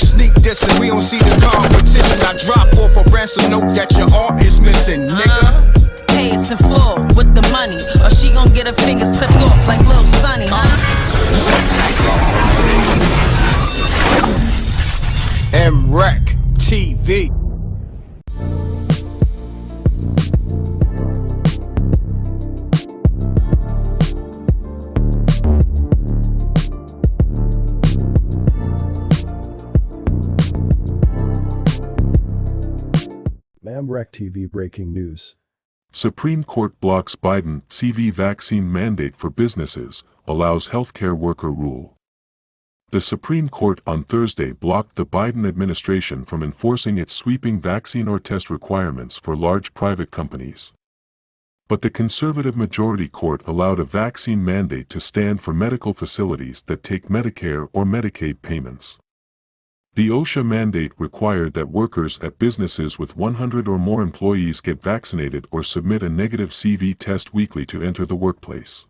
Sneak dissing, we don't see the competition. I drop off a ransom note that your art is missing, nigga. Pay us in full with the money, or she gon' get her fingers clipped off like Lil Sonny, MRecktv. MRecktv breaking news. Supreme Court blocks Biden CV vaccine mandate for businesses, allows healthcare worker rule. The Supreme Court on Thursday blocked the Biden administration from enforcing its sweeping vaccine or test requirements for large private companies. But the conservative majority court allowed a vaccine mandate to stand for medical facilities that take Medicare or Medicaid payments. The OSHA mandate required that workers at businesses with 100 or more employees get vaccinated or submit a negative CV test weekly to enter the workplace.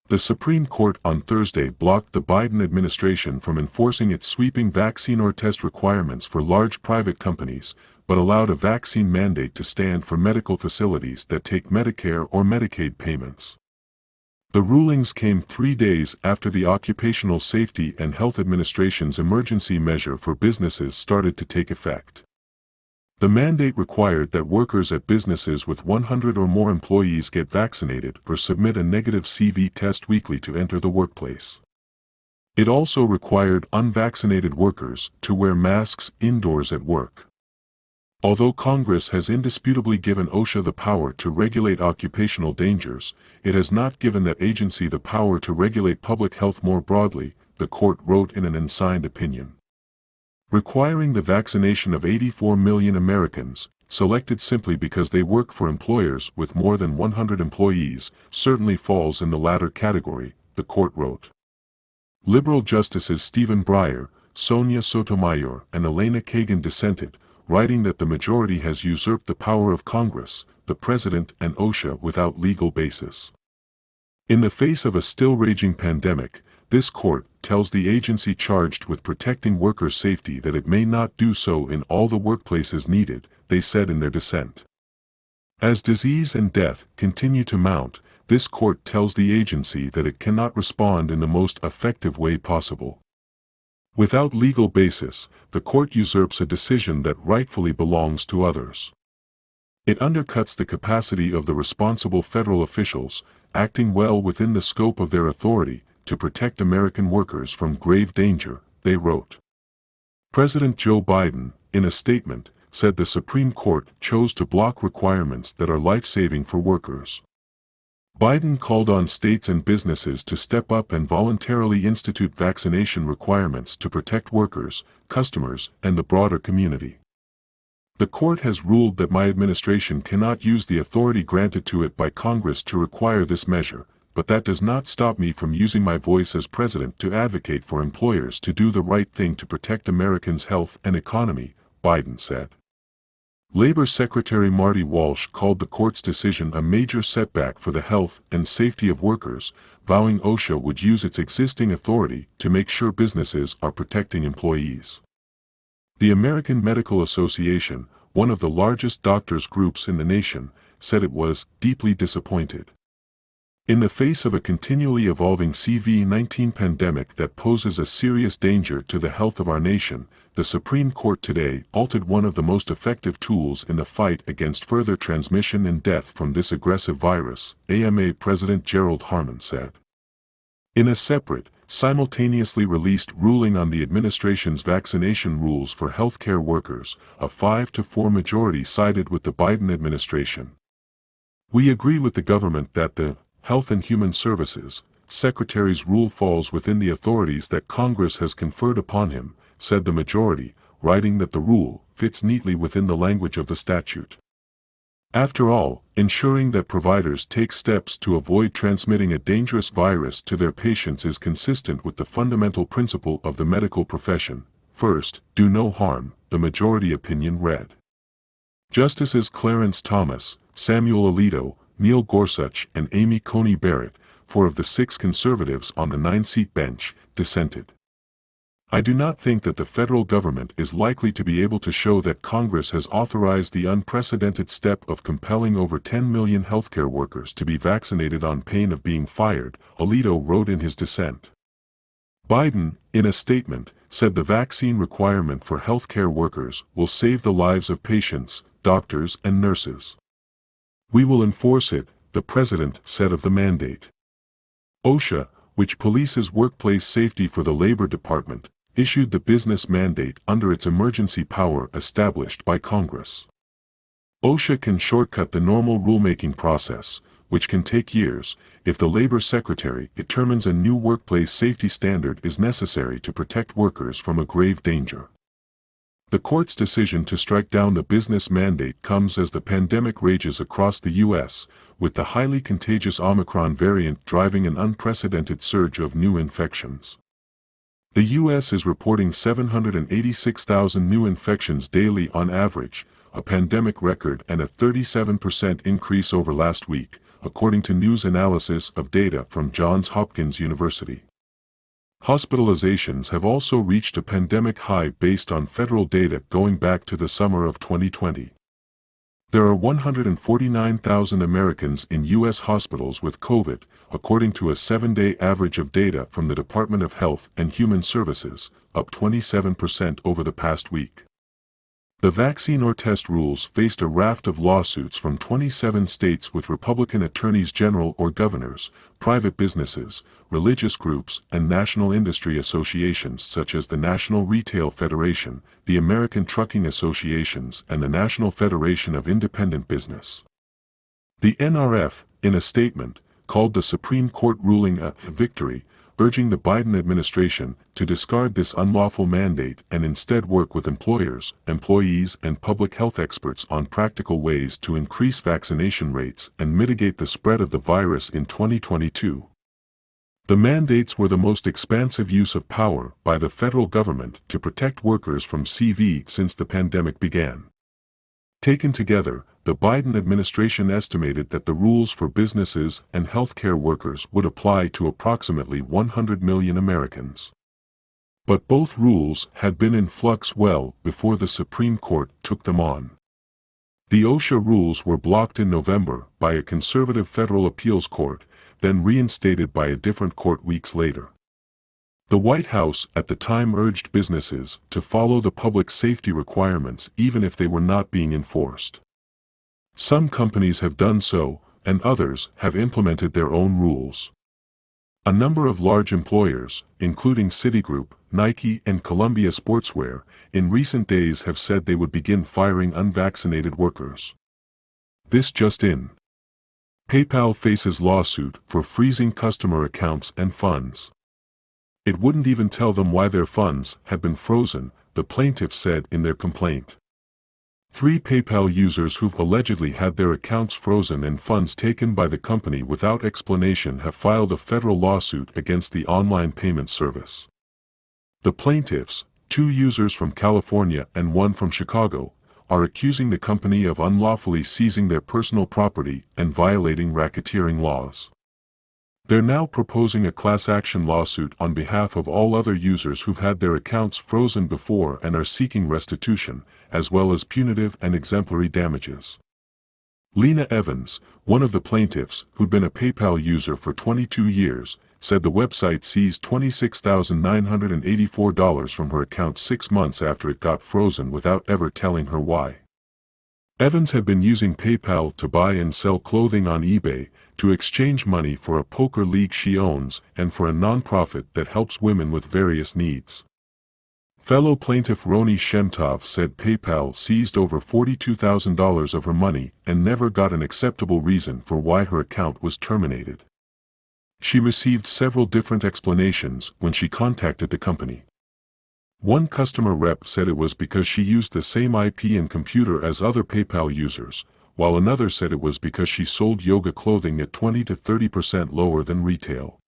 The Supreme Court on Thursday blocked the Biden administration from enforcing its sweeping vaccine or test requirements for large private companies, but allowed a vaccine mandate to stand for medical facilities that take Medicare or Medicaid payments. The rulings came 3 days after the Occupational Safety and Health Administration's emergency measure for businesses started to take effect. The mandate required that workers at businesses with 100 or more employees get vaccinated or submit a negative CV test weekly to enter the workplace. It also required unvaccinated workers to wear masks indoors at work. Although Congress has indisputably given OSHA the power to regulate occupational dangers, it has not given that agency the power to regulate public health more broadly, the court wrote in an unsigned opinion. Requiring the vaccination of 84 million Americans, selected simply because they work for employers with more than 100 employees, certainly falls in the latter category, the court wrote. Liberal Justices Stephen Breyer, Sonia Sotomayor, and Elena Kagan dissented, writing that the majority has usurped the power of Congress, the President, and OSHA without legal basis. In the face of a still raging pandemic, this court tells the agency charged with protecting workers' safety that it may not do so in all the workplaces needed, they said in their dissent. As disease and death continue to mount, this court tells the agency that it cannot respond in the most effective way possible. Without legal basis, the court usurps a decision that rightfully belongs to others. It undercuts the capacity of the responsible federal officials, acting well within the scope of their authority, to protect American workers from grave danger, they wrote. President Joe Biden, in a statement, said the Supreme Court chose to block requirements that are life-saving for workers. Biden called on states and businesses to step up and voluntarily institute vaccination requirements to protect workers, customers, and the broader community. The court has ruled that my administration cannot use the authority granted to it by Congress to require this measure, but that does not stop me from using my voice as president to advocate for employers to do the right thing to protect Americans' health and economy, Biden said. Labor Secretary Marty Walsh called the court's decision a major setback for the health and safety of workers, vowing OSHA would use its existing authority to make sure businesses are protecting employees. The American Medical Association, one of the largest doctors' groups in the nation, said it was deeply disappointed. In the face of a continually evolving COVID-19 pandemic that poses a serious danger to the health of our nation, the Supreme Court today altered one of the most effective tools in the fight against further transmission and death from this aggressive virus, AMA President Gerald Harmon said. In a separate, simultaneously released ruling on the administration's vaccination rules for healthcare workers, a 5-4 majority sided with the Biden administration. We agree with the government that the Health and Human Services Secretary's rule falls within the authorities that Congress has conferred upon him, said the majority, writing that the rule fits neatly within the language of the statute. After all, ensuring that providers take steps to avoid transmitting a dangerous virus to their patients is consistent with the fundamental principle of the medical profession. First, do no harm, the majority opinion read. Justices Clarence Thomas, Samuel Alito, Neil Gorsuch and Amy Coney Barrett, 4 of the 6 conservatives on the 9-seat bench, dissented. I do not think that the federal government is likely to be able to show that Congress has authorized the unprecedented step of compelling over 10 million healthcare workers to be vaccinated on pain of being fired, Alito wrote in his dissent. Biden, in a statement, said the vaccine requirement for healthcare workers will save the lives of patients, doctors, and nurses. We will enforce it, the president said of the mandate. OSHA, which polices workplace safety for the Labor Department, issued the business mandate under its emergency power established by Congress. OSHA can shortcut the normal rulemaking process, which can take years, if the Labor Secretary determines a new workplace safety standard is necessary to protect workers from a grave danger. The court's decision to strike down the business mandate comes as the pandemic rages across the U.S., with the highly contagious Omicron variant driving an unprecedented surge of new infections. The U.S. is reporting 786,000 new infections daily on average, a pandemic record and a 37% increase over last week, according to news analysis of data from Johns Hopkins University. Hospitalizations have also reached a pandemic high based on federal data going back to the summer of 2020. There are 149,000 Americans in U.S. hospitals with COVID, according to a 7-day average of data from the Department of Health and Human Services, up 27% over the past week. The vaccine or test rules faced a raft of lawsuits from 27 states with Republican attorneys general or governors, private businesses, religious groups, and national industry associations such as the National Retail Federation, the American Trucking Associations, and the National Federation of Independent Business. The NRF, in a statement, called the Supreme Court ruling a victory, urging the Biden administration to discard this unlawful mandate and instead work with employers, employees, and public health experts on practical ways to increase vaccination rates and mitigate the spread of the virus in 2022. The mandates were the most expansive use of power by the federal government to protect workers from CV since the pandemic began. Taken together, the Biden administration estimated that the rules for businesses and healthcare workers would apply to approximately 100 million Americans. But both rules had been in flux well before the Supreme Court took them on. The OSHA rules were blocked in November by a conservative federal appeals court, then reinstated by a different court weeks later. The White House at the time urged businesses to follow the public safety requirements even if they were not being enforced. Some companies have done so, and others have implemented their own rules. A number of large employers, including Citigroup, Nike, and Columbia Sportswear, in recent days have said they would begin firing unvaccinated workers. This just in. PayPal faces lawsuit for freezing customer accounts and funds. It wouldn't even tell them why their funds had been frozen, the plaintiffs said in their complaint. 3 PayPal users who've allegedly had their accounts frozen and funds taken by the company without explanation have filed a federal lawsuit against the online payment service. The plaintiffs, 2 users from California and 1 from Chicago, are accusing the company of unlawfully seizing their personal property and violating racketeering laws. They're now proposing a class action lawsuit on behalf of all other users who've had their accounts frozen before and are seeking restitution, as well as punitive and exemplary damages. Lena Evans, one of the plaintiffs, who'd been a PayPal user for 22 years, said the website seized $26,984 from her account 6 months after it got frozen without ever telling her why. Evans had been using PayPal to buy and sell clothing on eBay, to exchange money for a poker league she owns and for a nonprofit that helps women with various needs. Fellow plaintiff Roni Shemtov said PayPal seized over $42,000 of her money and never got an acceptable reason for why her account was terminated. She received several different explanations when she contacted the company. One customer rep said it was because she used the same IP and computer as other PayPal users, while another said it was because she sold yoga clothing at 20 to 30% lower than retail.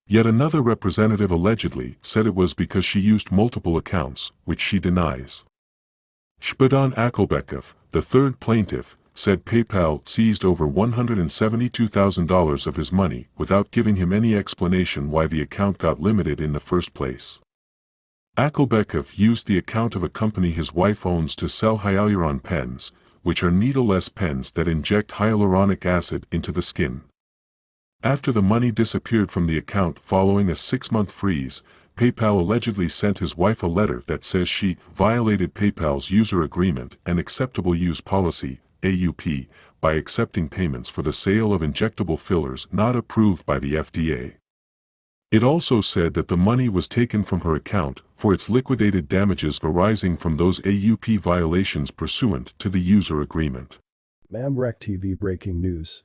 Yet another representative allegedly said it was because she used multiple accounts, which she denies. Shpadan Akelbekov, the third plaintiff, said PayPal seized over $172,000 of his money without giving him any explanation why the account got limited in the first place. Ackelbekov used the account of a company his wife owns to sell hyaluron pens, which are needleless pens that inject hyaluronic acid into the skin. After the money disappeared from the account following a 6-month freeze, PayPal allegedly sent his wife a letter that says she violated PayPal's user agreement and acceptable use policy, AUP, by accepting payments for the sale of injectable fillers not approved by the FDA. It also said that the money was taken from her account for its liquidated damages arising from those AUP violations pursuant to the user agreement. MRecktv breaking news.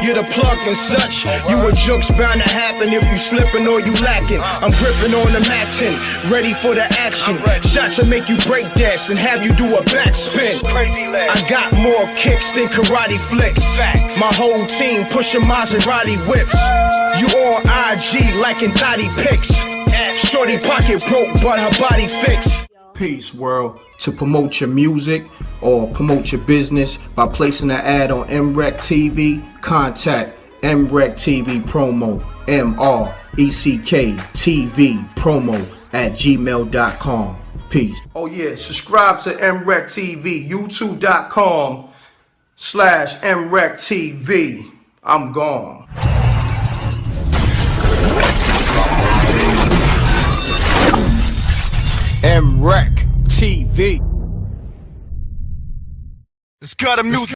You're the plug and such. You a joke's bound to happen if you slipping or you lacking. I'm gripping on the Mac 10, ready for the action. Shots will make you break dance and have you do a backspin. I got more kicks than karate flicks. My whole team pushing Maserati whips. You on IG liking thotty pics. Shorty pocket broke but her body fixed. Peace, world. To promote your music or promote your business by placing an ad on MRecktv, contact MRecktVpromo, MRecktVpromo @gmail.com. Peace. Oh yeah, subscribe to MRecktV, youtube.com/MRecktV. I'm gone. M.Reck TV. It's got a music.